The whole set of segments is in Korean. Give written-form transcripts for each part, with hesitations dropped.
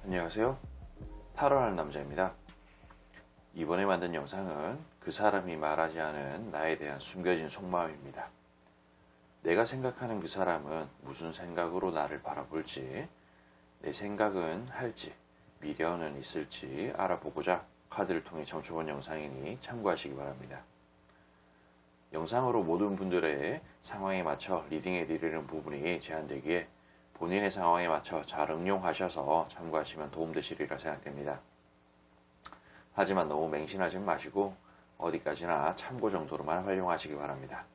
안녕하세요. 타로하는 남자입니다. 이번에 만든 영상은 그 사람이 말하지 않은 나에 대한 숨겨진 속마음입니다. 내가 생각하는 그 사람은 무슨 생각으로 나를 바라볼지, 내 생각은 할지, 미련은 있을지 알아보고자 카드를 통해 정쳐본 영상이니 참고하시기 바랍니다. 영상으로 모든 분들의 상황에 맞춰 리딩해 드리는 부분이 제한되기에 본인의 상황에 맞춰 잘 응용하셔서 참고하시면 도움되시리라 생각됩니다. 하지만 너무 맹신하지 마시고 어디까지나 참고 정도로만 활용하시기 바랍니다.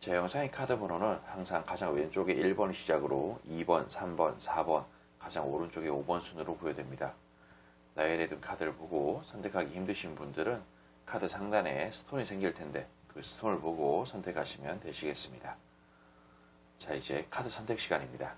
제 영상의 카드 번호는 항상 가장 왼쪽에 1번 시작으로 2번, 3번, 4번, 가장 오른쪽에 5번 순으로 보여집니다. 나의 레드 카드를 보고 선택하기 힘드신 분들은 카드 상단에 스톤이 생길 텐데 그 스톤을 보고 선택하시면 되시겠습니다. 자, 이제 카드 선택 시간입니다.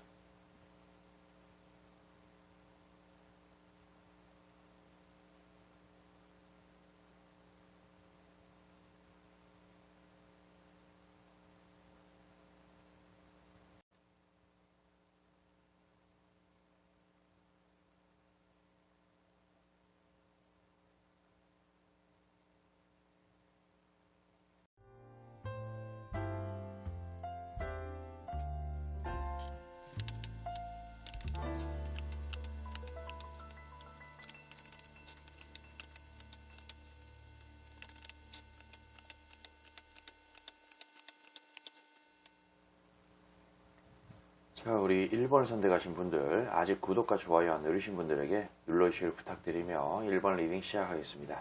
자, 우리 1번을 선택하신 분들, 아직 구독과 좋아요 안 누르신 분들에게 눌러주시길 부탁드리며 1번 리딩 시작하겠습니다.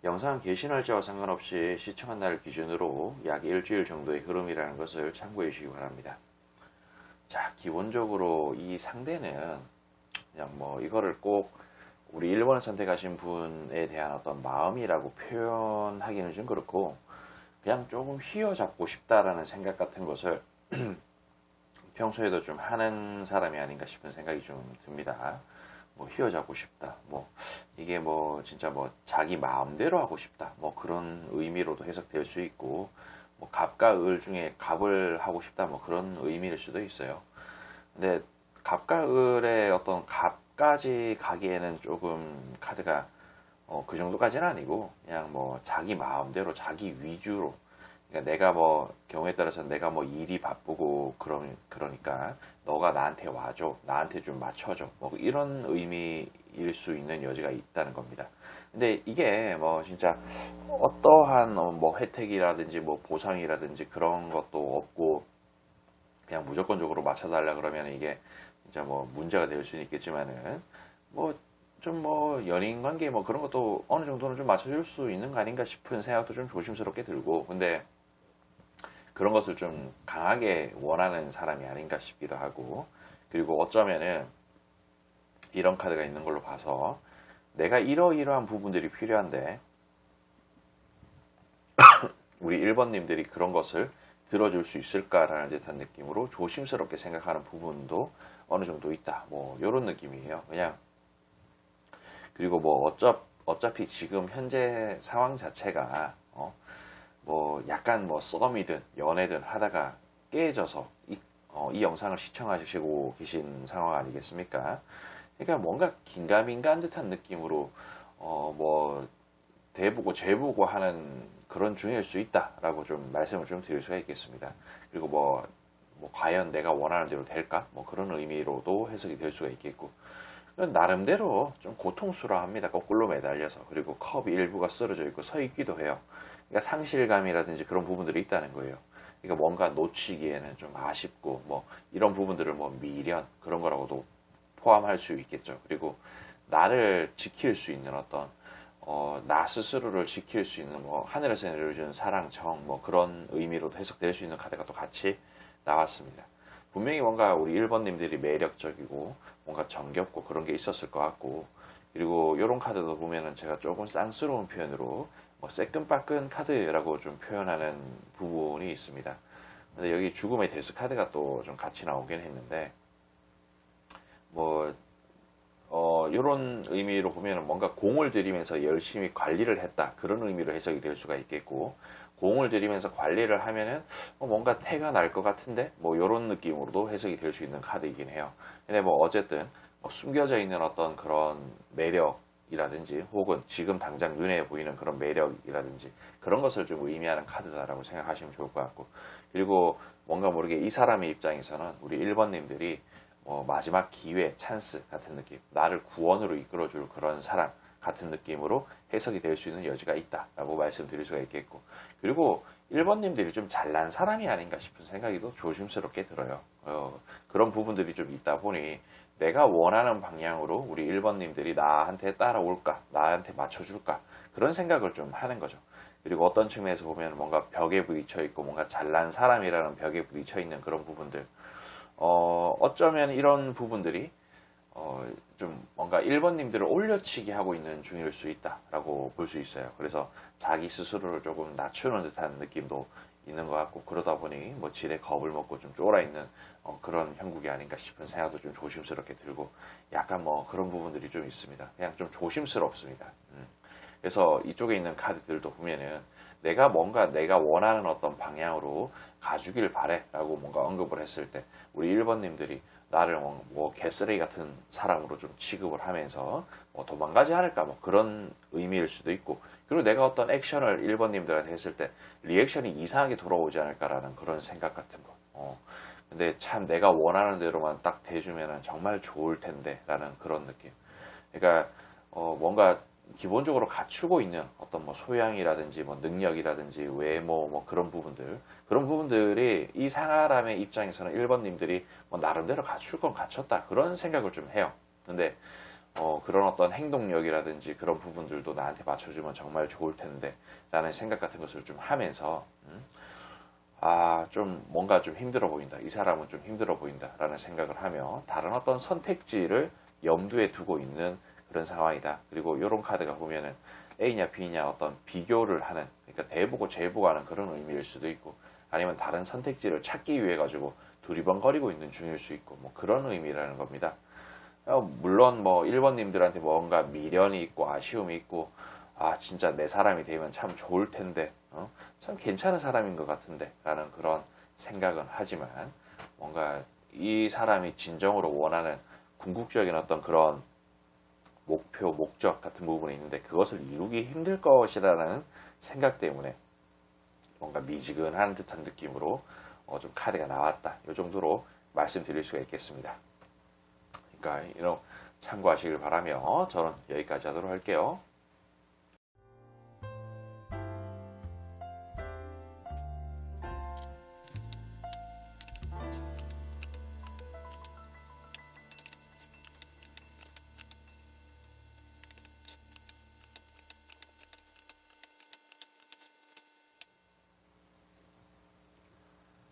영상 게시 날짜와 상관없이 시청한 날 기준으로 약 일주일 정도의 흐름이라는 것을 참고해 주시기 바랍니다. 자, 기본적으로 이 상대는 그냥 뭐 이거를 꼭 우리 1번을 선택하신 분에 대한 어떤 마음이라고 표현하기는 좀 그렇고 그냥 조금 휘어잡고 싶다라는 생각 같은 것을 평소에도 좀 하는 사람이 아닌가 싶은 생각이 좀 듭니다. 뭐 휘어잡고 싶다. 뭐 이게 뭐 진짜 뭐 자기 마음대로 하고 싶다. 뭐 그런 의미로도 해석될 수 있고 뭐 갑과 을 중에 갑을 하고 싶다. 뭐 그런 의미일 수도 있어요. 근데 갑과 을의 어떤 갑까지 가기에는 조금 카드가 그 정도까지는 아니고 그냥 뭐 자기 마음대로 자기 위주로 그러니까 내가 뭐 경우에 따라서 내가 뭐 일이 바쁘고 그러니까 너가 나한테 와줘, 나한테 좀 맞춰줘, 뭐 이런 의미일 수 있는 여지가 있다는 겁니다. 근데 이게 뭐 진짜 어떠한 뭐 혜택이라든지 뭐 보상이라든지 그런 것도 없고 그냥 무조건적으로 맞춰달라 그러면 이게 진짜 뭐 문제가 될 수는 있겠지만은 뭐 좀 뭐 연인 관계 뭐 그런 것도 어느 정도는 좀 맞춰줄 수 있는 거 아닌가 싶은 생각도 좀 조심스럽게 들고 근데 그런 것을 좀 강하게 원하는 사람이 아닌가 싶기도 하고 그리고 어쩌면은 이런 카드가 있는 걸로 봐서 내가 이러이러한 부분들이 필요한데 우리 1번님들이 그런 것을 들어줄 수 있을까라는 듯한 느낌으로 조심스럽게 생각하는 부분도 어느 정도 있다. 뭐 이런 느낌이에요. 그냥 그리고 뭐 어차피 지금 현재 상황 자체가 뭐 약간 뭐 썸이든 연애든 하다가 깨져서 이 영상을 시청하시고 계신 상황 아니겠습니까? 그러니까 뭔가 긴가민가한 듯한 느낌으로 뭐 대보고 재보고 하는 그런 중일 수 있다라고 좀 말씀을 좀 드릴 수가 있겠습니다. 그리고 뭐 과연 내가 원하는 대로 될까? 뭐 그런 의미로도 해석이 될 수가 있겠고 나름대로 좀 고통스러워합니다. 거꾸로 매달려서 그리고 컵 일부가 쓰러져 있고 서 있기도 해요. 그러니까 상실감이라든지 그런 부분들이 있다는 거예요. 그러니까 뭔가 놓치기에는 좀 아쉽고 뭐 이런 부분들을 뭐 미련 그런 거라고도 포함할 수 있겠죠. 그리고 나를 지킬 수 있는 어떤 나 스스로를 지킬 수 있는 뭐 하늘에서 내려주는 사랑, 정 뭐 그런 의미로도 해석될 수 있는 카드가 또 같이 나왔습니다. 분명히 뭔가 우리 1번님들이 매력적이고 뭔가 정겹고 그런 게 있었을 것 같고 그리고 이런 카드도 보면은 제가 조금 쌍스러운 표현으로 뭐 새끈빠끈 카드라고 좀 표현하는 부분이 있습니다. 근데 여기 죽음의 데스 카드가 또 좀 같이 나오긴 했는데 뭐 이런 의미로 보면은 뭔가 공을 들이면서 열심히 관리를 했다 그런 의미로 해석이 될 수가 있겠고 공을 들이면서 관리를 하면은 뭔가 태가 날 것 같은데 뭐 이런 느낌으로도 해석이 될 수 있는 카드이긴 해요. 근데 뭐 어쨌든 숨겨져 있는 어떤 그런 매력이라든지 혹은 지금 당장 눈에 보이는 그런 매력이라든지 그런 것을 좀 의미하는 카드다라고 생각하시면 좋을 것 같고, 그리고 뭔가 모르게 이 사람의 입장에서는 우리 1번님들이 마지막 기회, 찬스 같은 느낌, 나를 구원으로 이끌어줄 그런 사람 같은 느낌으로 해석이 될 수 있는 여지가 있다라고 말씀드릴 수가 있겠고, 그리고 1번님들이 좀 잘난 사람이 아닌가 싶은 생각이 또 조심스럽게 들어요. 그런 부분들이 좀 있다 보니 내가 원하는 방향으로 우리 1번님들이 나한테 따라올까, 나한테 맞춰줄까, 그런 생각을 좀 하는 거죠. 그리고 어떤 측면에서 보면 뭔가 벽에 부딪혀 있고 뭔가 잘난 사람이라는 벽에 부딪혀 있는 그런 부분들, 어쩌면 이런 부분들이 좀 뭔가 1번님들을 올려치기 하고 있는 중일 수 있다라고 볼 수 있어요. 그래서 자기 스스로를 조금 낮추는 듯한 느낌도 있는 것 같고, 그러다 보니 뭐 지레 겁을 먹고 좀 쫄아 있는 그런 형국이 아닌가 싶은 생각도 좀 조심스럽게 들고, 약간 뭐 그런 부분들이 좀 있습니다. 그냥 좀 조심스럽습니다. 그래서 이쪽에 있는 카드들도 보면은 내가 뭔가 내가 원하는 어떤 방향으로 가주길 바래 라고 뭔가 언급을 했을 때 우리 1번님들이 나를 뭐 개쓰레기 같은 사람으로 좀 취급을 하면서 뭐 도망가지 않을까 뭐 그런 의미일 수도 있고, 그리고 내가 어떤 액션을 1번님들한테 했을 때 리액션이 이상하게 돌아오지 않을까라는 그런 생각 같은 거. 근데 참 내가 원하는 대로만 딱 돼주면 정말 좋을 텐데 라는 그런 느낌. 그러니까 뭔가 기본적으로 갖추고 있는 어떤 뭐 소양이라든지 뭐 능력이라든지 외모 뭐 그런 부분들이 이 사람의 입장에서는 1번님들이 뭐 나름대로 갖출 건 갖췄다 그런 생각을 좀 해요. 근데 그런 어떤 행동력이라든지 그런 부분들도 나한테 맞춰주면 정말 좋을 텐데 라는 생각 같은 것을 좀 하면서 좀 뭔가 좀 힘들어 보인다, 이 사람은 좀 힘들어 보인다 라는 생각을 하며 다른 어떤 선택지를 염두에 두고 있는 그런 상황이다. 그리고 이런 카드가 보면은 A냐 B냐 어떤 비교를 하는, 그러니까 대보고 재보고 하는 그런 의미일 수도 있고, 아니면 다른 선택지를 찾기 위해 가지고 두리번거리고 있는 중일 수 있고, 뭐 그런 의미라는 겁니다. 물론 뭐 1번님들한테 뭔가 미련이 있고 아쉬움이 있고, 진짜 내 사람이 되면 참 좋을 텐데, 참 괜찮은 사람인 것 같은데 라는 그런 생각은 하지만, 뭔가 이 사람이 진정으로 원하는 궁극적인 어떤 그런 목표, 목적 같은 부분이 있는데 그것을 이루기 힘들 것이라는 생각 때문에 뭔가 미지근한 듯한 느낌으로 좀 카드가 나왔다, 이 정도로 말씀드릴 수가 있겠습니다. 그러니까 이런 참고하시길 바라며 저는 여기까지 하도록 할게요.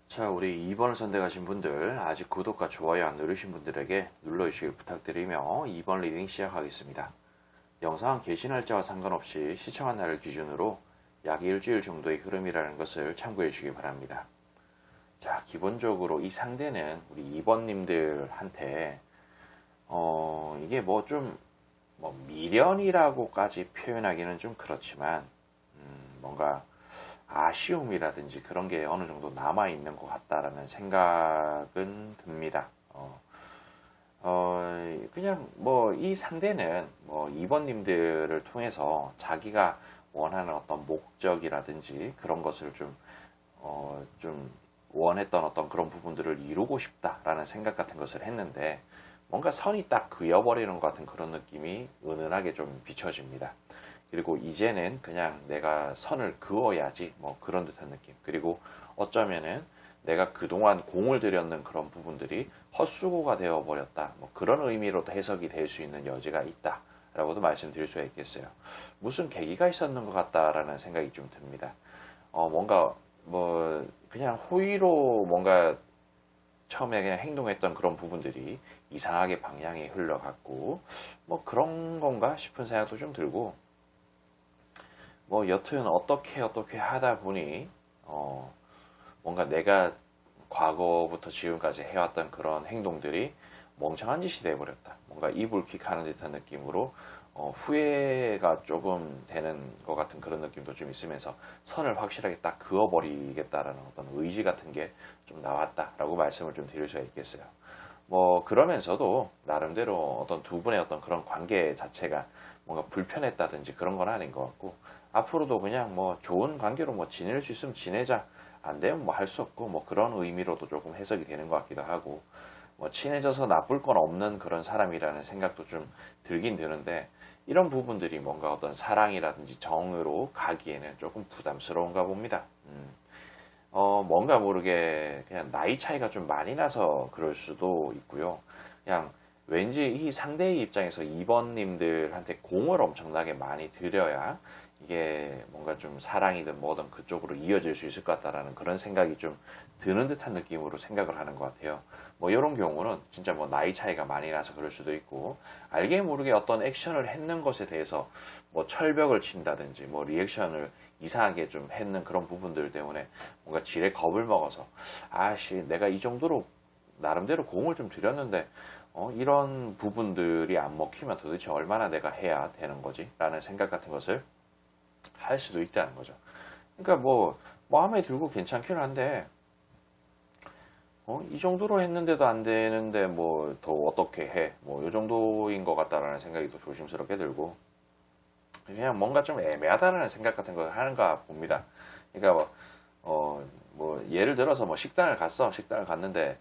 자, 우리 2번을 선택하신 분들, 아직 구독과 좋아요 안 누르신 분들에게 눌러주시길 부탁드리며 2번 리딩 시작하겠습니다. 영상 게시 날짜와 상관없이 시청한 날을 기준으로 약 일주일 정도의 흐름이라는 것을 참고해 주시기 바랍니다. 자, 기본적으로 이 상대는 우리 2번님들한테 이게 뭐 좀 미련이라고까지 표현하기는 좀 그렇지만 뭔가 아쉬움이라든지 그런 게 어느 정도 남아있는 것 같다라는 생각은 듭니다. 그냥 뭐 이 상대는 뭐 2번님들을 통해서 자기가 원하는 어떤 목적이라든지 그런 것을 좀 원했던 어떤 그런 부분들을 이루고 싶다라는 생각 같은 것을 했는데, 뭔가 선이 딱 그어버리는 것 같은 그런 느낌이 은은하게 좀 비춰집니다. 그리고 이제는 그냥 내가 선을 그어야지 뭐 그런 듯한 느낌. 그리고 어쩌면은 내가 그동안 공을 들였는 그런 부분들이 헛수고가 되어버렸다, 뭐 그런 의미로도 해석이 될 수 있는 여지가 있다 라고도 말씀드릴 수가 있겠어요. 무슨 계기가 있었는 것 같다라는 생각이 좀 듭니다. 뭔가 뭐 그냥 호의로 뭔가 처음에 그냥 행동했던 그런 부분들이 이상하게 방향이 흘러갔고 뭐 그런 건가 싶은 생각도 좀 들고, 뭐 여튼 어떻게 하다 보니 뭔가 내가 과거부터 지금까지 해왔던 그런 행동들이 멍청한 짓이 돼버렸다, 뭔가 이불킥하는 듯한 느낌으로 후회가 조금 되는 것 같은 그런 느낌도 좀 있으면서 선을 확실하게 딱 그어버리겠다라는 어떤 의지 같은 게 좀 나왔다라고 말씀을 좀 드릴 수가 있겠어요. 뭐 그러면서도 나름대로 어떤 두 분의 어떤 그런 관계 자체가 뭔가 불편했다든지 그런 건 아닌 것 같고, 앞으로도 그냥 뭐 좋은 관계로 뭐 지낼 수 있으면 지내자, 안 되면 뭐 할 수 없고, 뭐 그런 의미로도 조금 해석이 되는 것 같기도 하고, 뭐 친해져서 나쁠 건 없는 그런 사람이라는 생각도 좀 들긴 드는데, 이런 부분들이 뭔가 어떤 사랑이라든지 정으로 가기에는 조금 부담스러운가 봅니다. 뭔가 모르게 그냥 나이 차이가 좀 많이 나서 그럴 수도 있고요. 그냥 왠지 이 상대의 입장에서 2번님들한테 공을 엄청나게 많이 들여야 이게 뭔가 좀 사랑이든 뭐든 그쪽으로 이어질 수 있을 것 같다라는 그런 생각이 좀 드는 듯한 느낌으로 생각을 하는 것 같아요. 뭐 이런 경우는 진짜 뭐 나이 차이가 많이 나서 그럴 수도 있고, 알게 모르게 어떤 액션을 했는 것에 대해서 뭐 철벽을 친다든지 뭐 리액션을 이상하게 좀 했는 그런 부분들 때문에 뭔가 지레 겁을 먹어서, 아씨 내가 이 정도로 나름대로 공을 좀 들였는데 이런 부분들이 안 먹히면 도대체 얼마나 내가 해야 되는 거지? 라는 생각 같은 것을 할 수도 있다는 거죠. 그러니까 뭐 마음에 들고 괜찮긴 한데 이 정도로 했는데도 안 되는데 뭐 더 어떻게 해? 뭐 이 정도인 것 같다라는 생각이 더 조심스럽게 들고, 그냥 뭔가 좀 애매하다는 생각 같은 걸 하는가 봅니다. 그러니까 뭐 예를 들어서 뭐 식당을 갔는데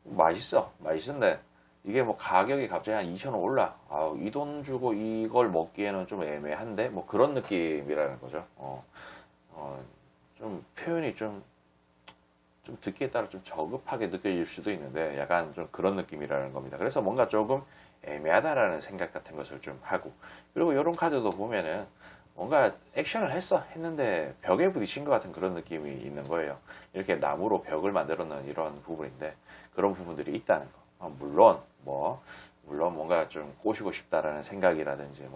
맛있는데 이게 뭐 가격이 갑자기 한 2,000원 올라. 이 돈 주고 이걸 먹기에는 좀 애매한데 뭐 그런 느낌이라는 거죠. 좀 표현이 좀 듣기에 따라 좀 저급하게 느껴질 수도 있는데 약간 좀 그런 느낌이라는 겁니다. 그래서 뭔가 조금 애매하다라는 생각 같은 것을 좀 하고, 그리고 이런 카드도 보면은 뭔가 액션을 했는데 벽에 부딪힌 것 같은 그런 느낌이 있는 거예요. 이렇게 나무로 벽을 만들어 놓은 이런 부분인데 그런 부분들이 있다는 거. 물론 뭔가 좀 꼬시고 싶다라는 생각이라든지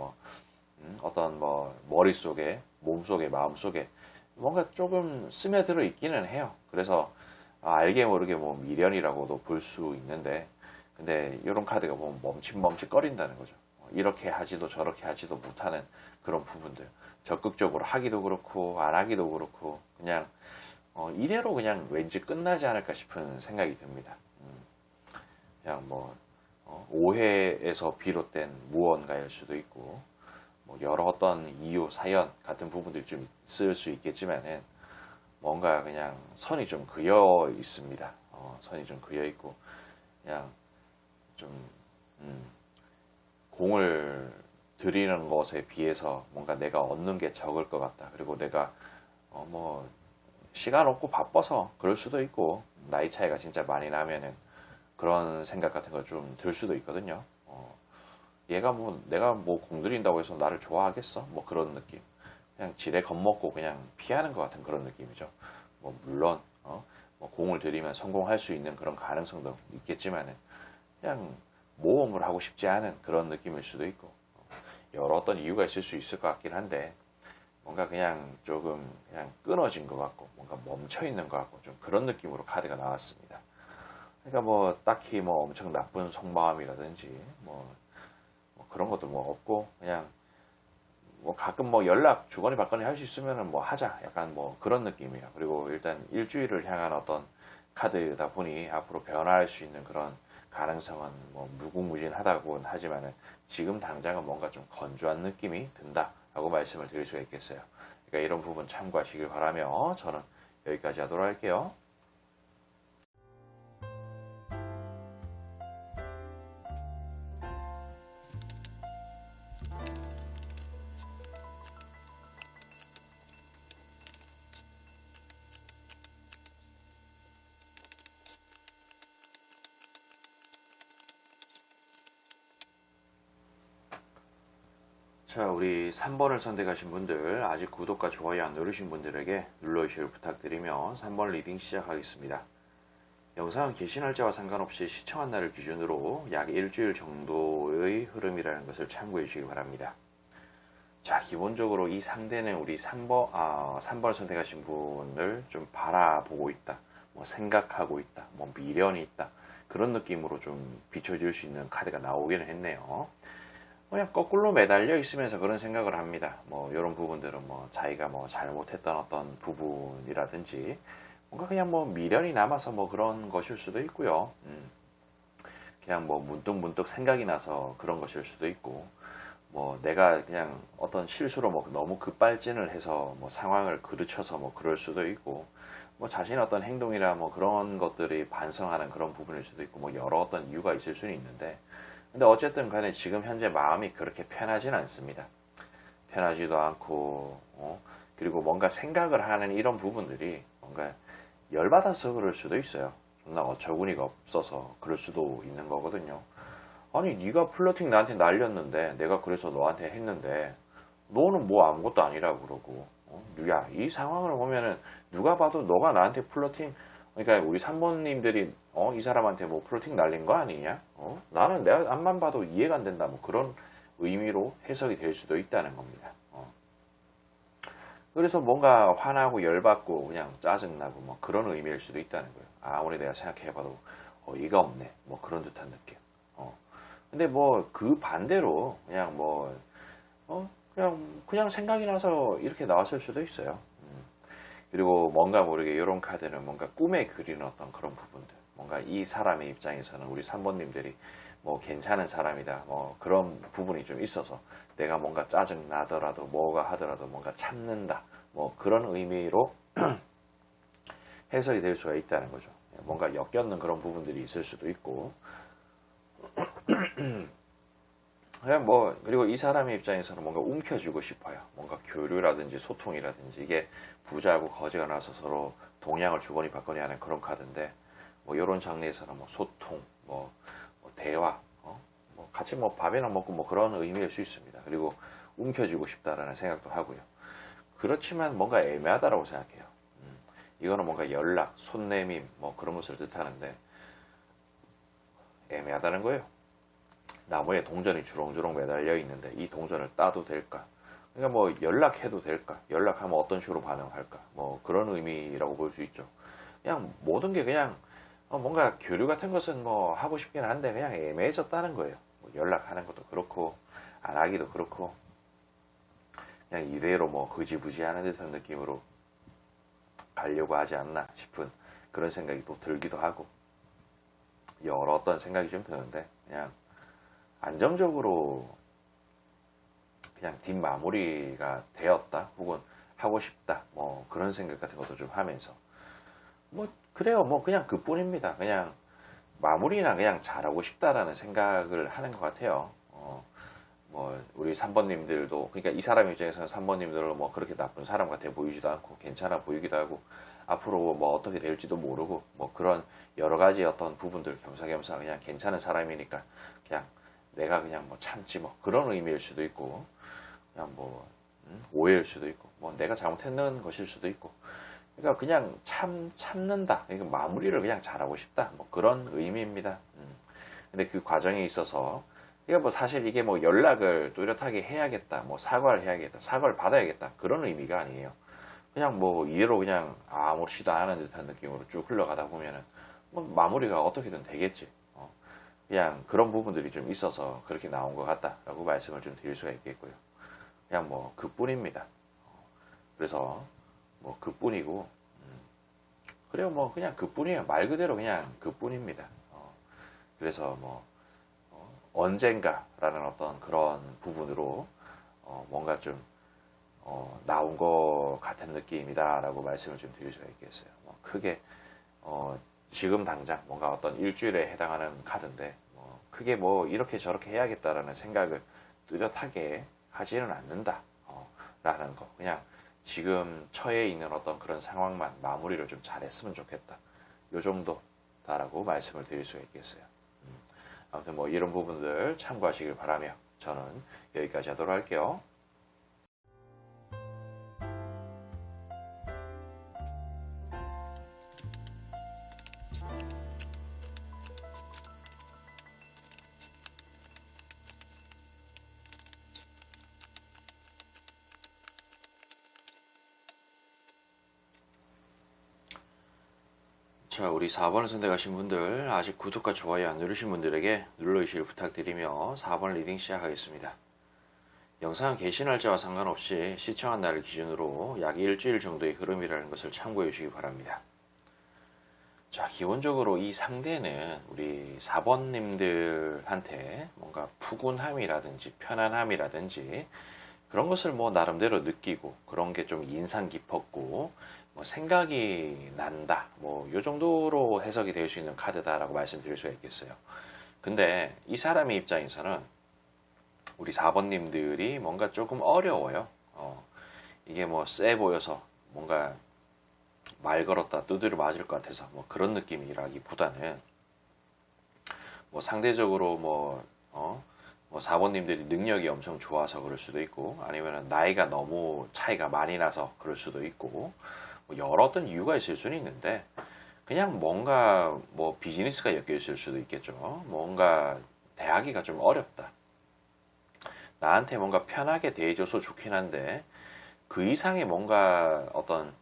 어떤 뭐 머릿속에, 몸속에, 마음속에 뭔가 조금 스며들어 있기는 해요. 그래서 알게 모르게 뭐 미련이라고도 볼 수 있는데, 근데 이런 카드가 보면 멈칫멈칫 거린다는 거죠. 이렇게 하지도 저렇게 하지도 못하는 그런 부분들. 적극적으로 하기도 그렇고 안 하기도 그렇고 그냥 이대로 그냥 왠지 끝나지 않을까 싶은 생각이 듭니다. 그냥 뭐 오해에서 비롯된 무언가일 수도 있고, 뭐 여러 어떤 이유, 사연 같은 부분들이 좀 있을 수 있겠지만은 뭔가 그냥 선이 좀 그여 있습니다. 선이 좀 그여 있고 그냥 좀 공을 들이는 것에 비해서 뭔가 내가 얻는 게 적을 것 같다. 그리고 내가 뭐 시간 없고 바빠서 그럴 수도 있고, 나이 차이가 진짜 많이 나면은 그런 생각 같은 거 좀 들 수도 있거든요. 얘가 뭐 내가 뭐 공들인다고 해서 나를 좋아하겠어? 뭐 그런 느낌. 그냥 지레 겁먹고 그냥 피하는 것 같은 그런 느낌이죠. 뭐 물론 뭐 공을 들이면 성공할 수 있는 그런 가능성도 있겠지만은 그냥 모험을 하고 싶지 않은 그런 느낌일 수도 있고, 여러 어떤 이유가 있을 수 있을 것 같긴 한데 뭔가 그냥 조금 그냥 끊어진 것 같고 뭔가 멈춰 있는 것 같고 좀 그런 느낌으로 카드가 나왔습니다. 그러니까 뭐 딱히 뭐 엄청 나쁜 속마음이라든지 뭐 그런 것도 뭐 없고, 그냥 뭐 가끔 뭐 연락 주거니 받거니 할 수 있으면은 뭐 하자, 약간 뭐 그런 느낌이에요. 그리고 일단 일주일을 향한 어떤 카드다 보니 앞으로 변화할 수 있는 그런 가능성은 뭐 무궁무진하다고는 하지만은 지금 당장은 뭔가 좀 건조한 느낌이 든다라고 말씀을 드릴 수가 있겠어요. 그러니까 이런 부분 참고하시길 바라며 저는 여기까지 하도록 할게요. 자, 우리 3번을 선택하신 분들, 아직 구독과 좋아요 안 누르신 분들에게 눌러주시길 부탁드리며 3번 리딩 시작하겠습니다. 영상은 개시 날짜와 상관없이 시청한 날을 기준으로 약 일주일 정도의 흐름이라는 것을 참고해 주시기 바랍니다. 자, 기본적으로 이 상대는 우리 3번을 선택하신 분을 좀 바라보고 있다, 뭐 생각하고 있다, 뭐 미련이 있다, 그런 느낌으로 좀 비춰질 수 있는 카드가 나오기는 했네요. 그냥 거꾸로 매달려 있으면서 그런 생각을 합니다. 뭐 이런 부분들은 뭐 자기가 뭐 잘못했던 어떤 부분이라든지 뭔가 그냥 뭐 미련이 남아서 뭐 그런 것일 수도 있고요. 그냥 뭐 문득문득 생각이 나서 그런 것일 수도 있고, 뭐 내가 그냥 어떤 실수로 뭐 너무 급발진을 해서 뭐 상황을 그르쳐서 뭐 그럴 수도 있고, 뭐 자신의 어떤 행동이나 뭐 그런 것들이 반성하는 그런 부분일 수도 있고, 뭐 여러 어떤 이유가 있을 수는 있는데, 근데 어쨌든 간에 지금 현재 마음이 그렇게 편하진 않습니다. 편하지도 않고, 그리고 뭔가 생각을 하는 이런 부분들이 뭔가 열받아서 그럴 수도 있어요. 나 어처구니가 없어서 그럴 수도 있는 거거든요. 아니 네가 플러팅 나한테 날렸는데 내가 그래서 너한테 했는데 너는 뭐 아무것도 아니라고 그러고, 야, 이 상황을 보면은 누가 봐도 너가 나한테 플러팅, 그러니까 우리 산모님들이 이 사람한테 뭐 플러팅 날린 거 아니냐? 나는 내가 앞만 봐도 이해가 안 된다. 뭐 그런 의미로 해석이 될 수도 있다는 겁니다. 그래서 뭔가 화나고 열받고 그냥 짜증나고 뭐 그런 의미일 수도 있다는 거예요. 아무리 내가 생각해봐도 어이가 없네. 뭐 그런 듯한 느낌. 근데 뭐 그 반대로 그냥 뭐 그냥 생각이 나서 이렇게 나왔을 수도 있어요. 그리고 뭔가 모르게 이런 카드는 뭔가 꿈에 그리는 어떤 그런 부분들, 뭔가 이 사람의 입장에서는 우리 3번님들이 뭐 괜찮은 사람이다, 뭐 그런 부분이 좀 있어서 내가 뭔가 짜증 나더라도 뭐가 하더라도 뭔가 참는다, 뭐 그런 의미로 해석이 될 수가 있다는 거죠. 뭔가 엮여있는 그런 부분들이 있을 수도 있고, 그냥 뭐, 그리고 이 사람의 입장에서는 뭔가 움켜쥐고 싶어요. 뭔가 교류라든지 소통이라든지, 이게 부자하고 거지가 나서 서로 동양을 주거니 받거니 하는 그런 카드인데, 뭐 이런 장르에서는 뭐 소통, 뭐 대화, 뭐 같이 뭐 밥이나 먹고 뭐 그런 의미일 수 있습니다. 그리고 움켜쥐고 싶다라는 생각도 하고요. 그렇지만 뭔가 애매하다라고 생각해요. 이거는 뭔가 연락, 손내밈 뭐 그런 것을 뜻하는데 애매하다는 거예요. 나무에 동전이 주렁주렁 매달려 있는데 이 동전을 따도 될까? 그러니까 뭐 연락해도 될까? 연락하면 어떤 식으로 반응할까? 뭐 그런 의미라고 볼 수 있죠. 그냥 모든 게 그냥 뭔가 교류 같은 것은 뭐 하고 싶긴 한데 그냥 애매해졌다는 거예요. 뭐 연락하는 것도 그렇고 안 하기도 그렇고 그냥 이대로 뭐 흐지부지하는 듯한 느낌으로 가려고 하지 않나 싶은 그런 생각이 또 들기도 하고, 여러 어떤 생각이 좀 드는데 그냥 안정적으로 그냥 뒷마무리가 되었다 혹은 하고 싶다 뭐 그런 생각 같은 것도 좀 하면서 뭐 그래요, 뭐 그냥 그뿐입니다. 그냥 마무리나 그냥 잘하고 싶다라는 생각을 하는 것 같아요. 뭐 우리 3번님들도, 그러니까 이 사람 입장에서는 3번님들을 뭐 그렇게 나쁜 사람 같아 보이지도 않고 괜찮아 보이기도 하고 앞으로 뭐 어떻게 될지도 모르고 뭐 그런 여러 가지 어떤 부분들 겸사겸사 그냥 괜찮은 사람이니까 그냥 내가 그냥 뭐 참지 뭐 그런 의미일 수도 있고, 그냥 뭐 오해일 수도 있고 뭐 내가 잘못했는 것일 수도 있고, 그러니까 그냥 참는다, 그러니까 마무리를 그냥 잘하고 싶다 뭐 그런 의미입니다. 근데 그 과정에 있어서 그러니까 뭐 사실 이게 뭐 연락을 뚜렷하게 해야겠다, 뭐 사과를 해야겠다, 사과를 받아야겠다 그런 의미가 아니에요. 그냥 뭐 이대로 그냥 아무렇지도 않은 듯한 느낌으로 쭉 흘러가다 보면은 뭐 마무리가 어떻게든 되겠지. 그냥 그런 부분들이 좀 있어서 그렇게 나온 것 같다라고 말씀을 좀 드릴 수가 있겠고요. 그냥 뭐 그뿐입니다. 그래서 뭐 그뿐이고, 그래요, 뭐 그냥 그뿐이에요. 말 그대로 그냥 그뿐입니다. 그래서 뭐 언젠가라는 어떤 그런 부분으로 뭔가 좀 나온 것 같은 느낌이다라고 말씀을 좀 드릴 수가 있겠어요. 뭐 크게 지금 당장 뭔가 어떤 일주일에 해당하는 카드인데 뭐 크게 뭐 이렇게 저렇게 해야겠다라는 생각을 뚜렷하게 하지는 않는다 라는 거, 그냥 지금 처해 있는 어떤 그런 상황만 마무리를 좀 잘했으면 좋겠다, 요 정도다라고 말씀을 드릴 수가 있겠어요. 아무튼 뭐 이런 부분들 참고하시길 바라며 저는 여기까지 하도록 할게요. 자, 우리 4번을 선택하신 분들, 아직 구독과 좋아요 안 누르신 분들에게 눌러주시길 부탁드리며 4번 리딩 시작하겠습니다. 영상 게시 날짜와 상관없이 시청한 날을 기준으로 약 일주일 정도의 흐름이라는 것을 참고해 주시기 바랍니다. 자, 기본적으로 이 상대는 우리 4번님들한테 뭔가 푸근함이라든지 편안함이라든지 그런 것을 뭐 나름대로 느끼고 그런 게 좀 인상 깊었고 뭐 생각이 난다. 뭐 요 정도로 해석이 될 수 있는 카드다라고 말씀드릴 수가 있겠어요. 근데 이 사람의 입장에서는 우리 4번님들이 뭔가 조금 어려워요. 이게 뭐 세 보여서 뭔가 말 걸었다 두드려 맞을 것 같아서 뭐 그런 느낌이라기보다는 뭐 상대적으로 뭐 4번님들이 능력이 엄청 좋아서 그럴 수도 있고 아니면 나이가 너무 차이가 많이 나서 그럴 수도 있고 뭐 여러 어떤 이유가 있을 수는 있는데 그냥 뭔가 뭐 비즈니스가 엮여 있을 수도 있겠죠. 뭔가 대하기가 좀 어렵다. 나한테 뭔가 편하게 대해줘서 좋긴 한데 그 이상의 뭔가 어떤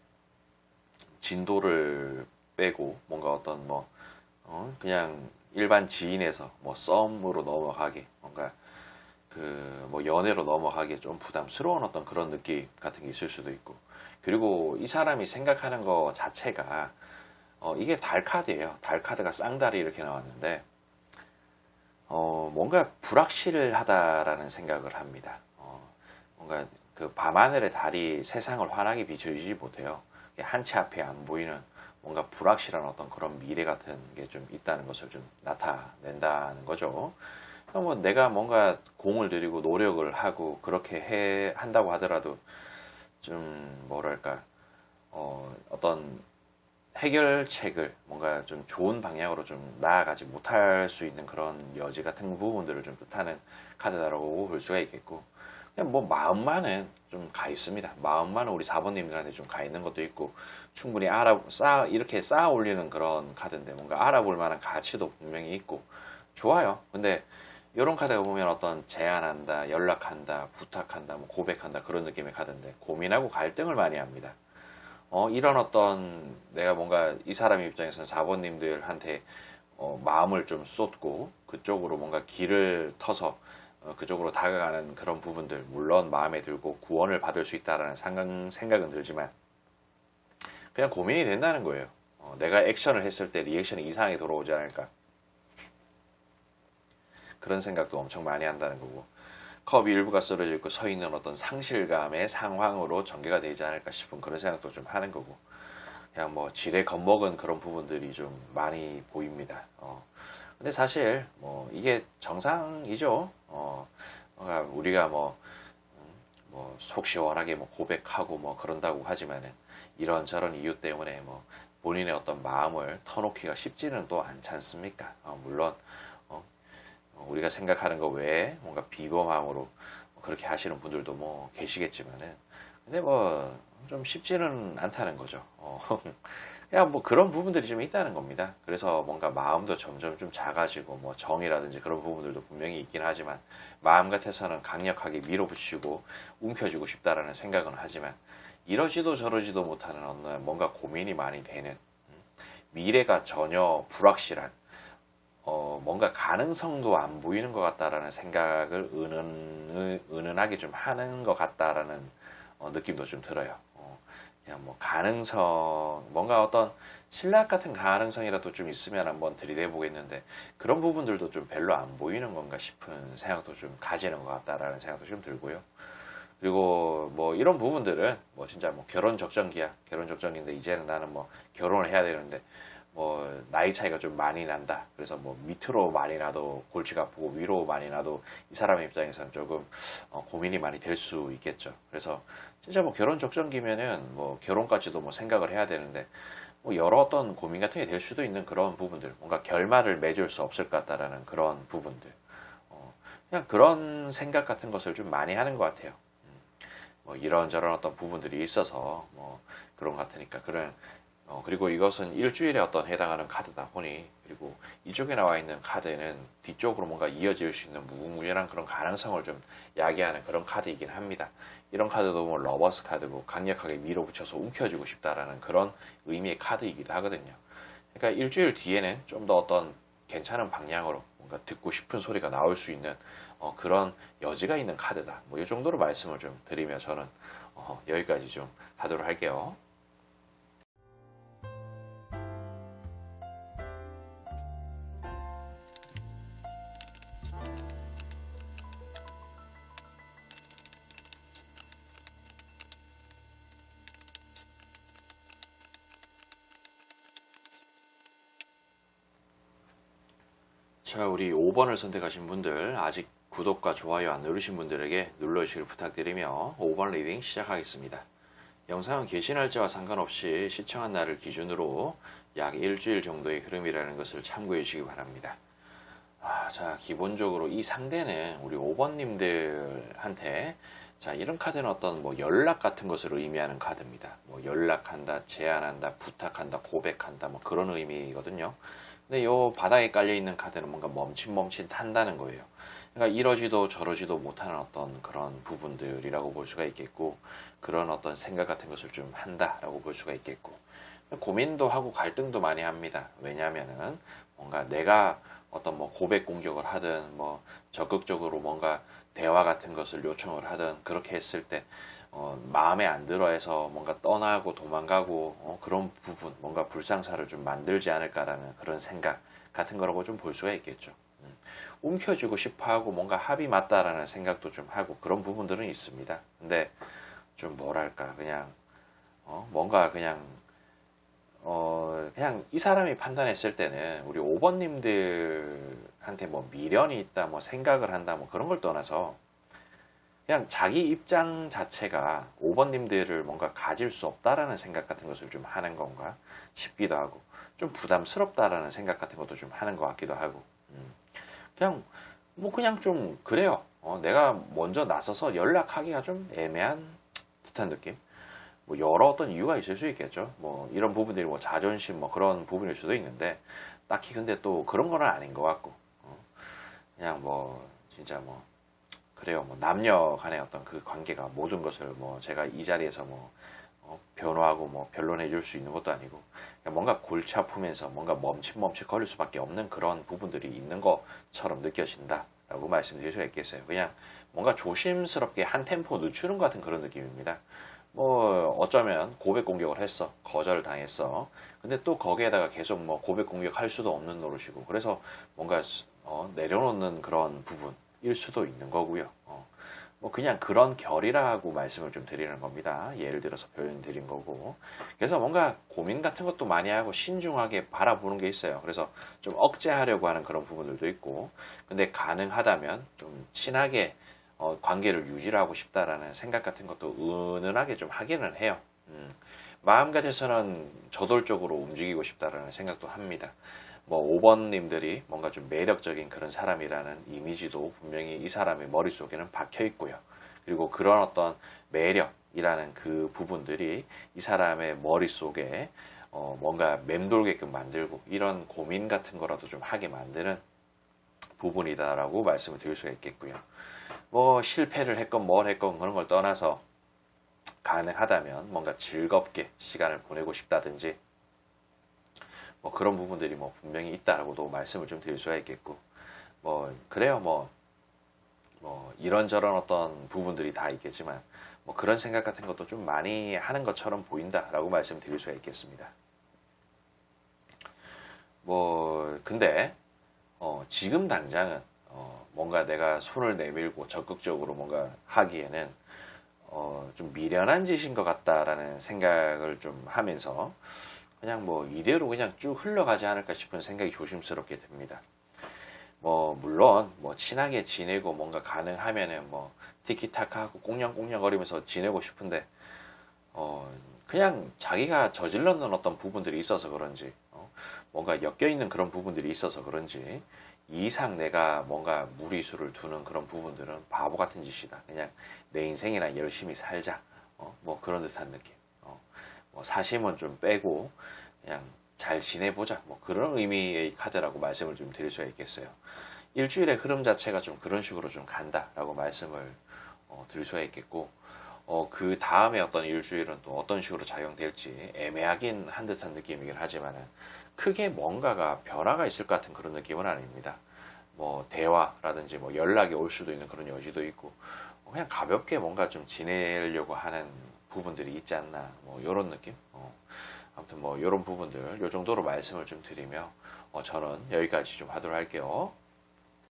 진도를 빼고 뭔가 어떤 뭐 그냥 일반 지인에서 뭐 썸으로 넘어가게 뭔가 그 뭐 연애로 넘어가기에 좀 부담스러운 어떤 그런 느낌 같은 게 있을 수도 있고 그리고 이 사람이 생각하는 거 자체가 이게 달 카드예요. 달 카드가 쌍달이 이렇게 나왔는데 뭔가 불확실하다라는 생각을 합니다. 뭔가 그 밤하늘의 달이 세상을 환하게 비춰주지 못해요. 한치 앞에 안 보이는 뭔가 불확실한 어떤 그런 미래 같은 게 좀 있다는 것을 좀 나타낸다는 거죠. 뭐 내가 뭔가 공을 들이고 노력을 하고 그렇게 한다고 하더라도 좀 뭐랄까 어떤 해결책을 뭔가 좀 좋은 방향으로 좀 나아가지 못할 수 있는 그런 여지 같은 부분들을 좀 뜻하는 카드다라고 볼 수가 있겠고 그냥 뭐 마음만은 좀 가 있습니다. 마음만은 우리 4번님들한테 좀 가 있는 것도 있고 충분히 이렇게 쌓아 올리는 그런 카드인데 뭔가 알아볼 만한 가치도 분명히 있고 좋아요. 근데 이런 카드가 보면 어떤 제안한다, 연락한다, 부탁한다, 뭐 고백한다 그런 느낌의 카드인데 고민하고 갈등을 많이 합니다. 이런 어떤 내가 뭔가 이 사람 입장에서는 4번님들한테 마음을 좀 쏟고 그쪽으로 뭔가 길을 터서 그쪽으로 다가가는 그런 부분들 물론 마음에 들고 구원을 받을 수 있다라는 생각은 들지만 그냥 고민이 된다는 거예요. 내가 액션을 했을 때 리액션이 이상하게 돌아오지 않을까 그런 생각도 엄청 많이 한다는 거고 컵 일부가 쓰러져 있고 서 있는 어떤 상실감의 상황으로 전개가 되지 않을까 싶은 그런 생각도 좀 하는 거고 그냥 뭐 지레 겁먹은 그런 부분들이 좀 많이 보입니다. 근데 사실 뭐 이게 정상이죠. 우리가 속 시원하게 뭐 고백하고 뭐 그런다고 하지만은 이런저런 이유 때문에 뭐 본인의 어떤 마음을 터놓기가 쉽지는 또 않지 않습니까? 물론 우리가 생각하는 거 외에 뭔가 비범함으로 그렇게 하시는 분들도 뭐 계시겠지만은 근데 뭐 좀 쉽지는 않다는 거죠. 그냥 뭐 그런 부분들이 좀 있다는 겁니다. 그래서 뭔가 마음도 점점 좀 작아지고 뭐 정이라든지 그런 부분들도 분명히 있긴 하지만 마음 같아서는 강력하게 밀어붙이고 움켜쥐고 싶다라는 생각은 하지만 이러지도 저러지도 못하는 어느 뭔가 고민이 많이 되는 미래가 전혀 불확실한 뭔가 가능성도 안 보이는 것 같다라는 생각을 은은하게 좀 하는 것 같다라는 느낌도 좀 들어요. 그냥 뭐 가능성, 뭔가 어떤 신락 같은 가능성이라도 좀 있으면 한번 들이대 보겠는데 그런 부분들도 좀 별로 안 보이는 건가 싶은 생각도 좀 가지는 것 같다라는 생각도 좀 들고요. 그리고 뭐 이런 부분들은 뭐 진짜 뭐 결혼 적정기인데 이제는 나는 뭐 결혼을 해야 되는데 뭐 나이 차이가 좀 많이 난다. 그래서 뭐 밑으로 많이 나도 골치가 아프고 위로 많이 나도 이 사람의 입장에서는 조금 고민이 많이 될 수 있겠죠. 그래서 진짜 뭐 결혼 적정기면은 뭐 결혼까지도 뭐 생각을 해야 되는데 뭐 여러 어떤 고민 같은 게 될 수도 있는 그런 부분들, 뭔가 결말을 맺을 수 없을 것 같다라는 그런 부분들, 그냥 그런 생각 같은 것을 좀 많이 하는 것 같아요. 뭐 이런저런 어떤 부분들이 있어서 뭐 그런 것 같으니까 그리고 이것은 일주일에 어떤 해당하는 카드다 보니 그리고 이쪽에 나와 있는 카드에는 뒤쪽으로 뭔가 이어질 수 있는 무궁무진한 그런 가능성을 좀 야기하는 그런 카드이긴 합니다. 이런 카드도 뭐 러버스 카드고 강력하게 밀어붙여서 움켜쥐고 싶다라는 그런 의미의 카드이기도 하거든요. 그러니까 일주일 뒤에는 좀 더 어떤 괜찮은 방향으로 뭔가 듣고 싶은 소리가 나올 수 있는 그런 여지가 있는 카드다. 뭐 이 정도로 말씀을 좀 드리며 저는 여기까지 좀 하도록 할게요. 자, 우리 5번을 선택하신 분들, 아직 구독과 좋아요 안 누르신 분들에게 눌러주시길 부탁드리며 5번 리딩 시작하겠습니다. 영상은 게시 날짜와 상관없이 시청한 날을 기준으로 약 일주일 정도의 흐름이라는 것을 참고해 주시기 바랍니다. 자, 기본적으로 이 상대는 우리 5번님들한테 자, 이런 카드는 어떤 뭐 연락 같은 것을 의미하는 카드입니다. 뭐 연락한다, 제안한다, 부탁한다, 고백한다, 뭐 그런 의미거든요. 근데 요 바닥에 깔려 있는 카드는 뭔가 멈칫멈칫한다는 거예요. 그러니까 이러지도 저러지도 못하는 어떤 그런 부분들이라고 볼 수가 있겠고, 그런 어떤 생각 같은 것을 좀 한다라고 볼 수가 있겠고, 고민도 하고 갈등도 많이 합니다. 왜냐하면은 뭔가 내가 어떤 뭐 고백 공격을 하든 뭐 적극적으로 뭔가 대화 같은 것을 요청을 하든 그렇게 했을 때 마음에 안 들어 해서 뭔가 떠나고 도망가고 그런 부분, 뭔가 불상사를 좀 만들지 않을까라는 그런 생각 같은 거라고 좀 볼 수가 있겠죠. 움켜쥐고 싶어 하고 뭔가 합이 맞다라는 생각도 좀 하고 그런 부분들은 있습니다. 근데 좀 뭐랄까, 그냥 뭔가 그냥 이 사람이 판단했을 때는 우리 5번님들한테 뭐 미련이 있다, 뭐 생각을 한다, 뭐 그런 걸 떠나서 그냥 자기 입장 자체가 5번님들을 뭔가 가질 수 없다라는 생각 같은 것을 좀 하는 건가 싶기도 하고, 좀 부담스럽다라는 생각 같은 것도 좀 하는 것 같기도 하고, 그냥 좀 그래요. 내가 먼저 나서서 연락하기가 좀 애매한 듯한 느낌. 뭐 여러 어떤 이유가 있을 수 있겠죠. 뭐 이런 부분들이 뭐 자존심 뭐 그런 부분일 수도 있는데, 딱히 근데 또 그런 거는 아닌 것 같고, 그냥 뭐 진짜 뭐 그래요. 뭐 남녀 간의 어떤 그 관계가 모든 것을 뭐 제가 이 자리에서 뭐 변호하고 뭐 변론해 줄 수 있는 것도 아니고, 그냥 뭔가 골치 아프면서 뭔가 멈칫멈칫 거릴 수밖에 없는 그런 부분들이 있는 것처럼 느껴진다라고 말씀드릴 수가 있겠어요. 그냥 뭔가 조심스럽게 한 템포 늦추는 것 같은 그런 느낌입니다. 뭐 어쩌면 고백 공격을 했어, 거절을 당했어. 근데 또 거기에다가 계속 뭐 고백 공격할 수도 없는 노릇이고, 그래서 뭔가 내려놓는 그런 부분일 수도 있는 거고요. 뭐 그냥 그런 결이라고 말씀을 좀 드리는 겁니다. 예를 들어서 표현 드린 거고. 그래서 뭔가 고민 같은 것도 많이 하고 신중하게 바라보는 게 있어요. 그래서 좀 억제하려고 하는 그런 부분들도 있고, 근데 가능하다면 좀 친하게 관계를 유지하고 싶다라는 생각 같은 것도 은은하게 좀 하기는 해요. 마음 같아서는 저돌적으로 움직이고 싶다라는 생각도 합니다. 뭐 5번님들이 뭔가 좀 매력적인 그런 사람이라는 이미지도 분명히 이 사람의 머릿속에는 박혀 있고요. 그리고 그런 어떤 매력이라는 그 부분들이 이 사람의 머릿속에 뭔가 맴돌게끔 만들고, 이런 고민 같은 거라도 좀 하게 만드는 부분이다라고 말씀을 드릴 수가 있겠고요. 뭐 실패를 했건 뭘 했건 그런 걸 떠나서 가능하다면 뭔가 즐겁게 시간을 보내고 싶다든지 뭐 그런 부분들이 뭐 분명히 있다라고도 말씀을 좀 드릴 수가 있겠고, 뭐 그래요. 뭐 이런저런 어떤 부분들이 다 있겠지만 뭐 그런 생각 같은 것도 좀 많이 하는 것처럼 보인다라고 말씀드릴 수가 있겠습니다. 뭐 근데 지금 당장은 뭔가 내가 손을 내밀고 적극적으로 뭔가 하기에는 좀 미련한 짓인 것 같다라는 생각을 좀 하면서 그냥 뭐 이대로 그냥 쭉 흘러가지 않을까 싶은 생각이 조심스럽게 듭니다. 뭐 물론 뭐 친하게 지내고 뭔가 가능하면은 뭐 티키타카하고 꽁냥꽁냥거리면서 지내고 싶은데 그냥 자기가 저질렀는 어떤 부분들이 있어서 그런지 뭔가 엮여있는 그런 부분들이 있어서 그런지 이 이상 내가 뭔가 무리수를 두는 그런 부분들은 바보 같은 짓이다. 그냥 내 인생이나 열심히 살자. 뭐 그런 듯한 느낌. 뭐 사심은 좀 빼고 그냥 잘 지내보자. 뭐 그런 의미의 카드라고 말씀을 좀 드릴 수가 있겠어요. 일주일의 흐름 자체가 좀 그런 식으로 좀 간다라고 말씀을 드릴 수가 있겠고, 그 다음에 어떤 일주일은 또 어떤 식으로 작용될지 애매하긴 한 듯한 느낌이긴 하지만은 크게 뭔가가 변화가 있을 것 같은 그런 느낌은 아닙니다. 뭐 대화라든지 뭐 연락이 올 수도 있는 그런 여지도 있고, 그냥 가볍게 뭔가 좀 지내려고 하는 부분들이 있지 않나, 뭐 이런 느낌. 아무튼 뭐 이런 부분들 요 정도로 말씀을 좀 드리며 저는 여기까지 좀 하도록 할게요.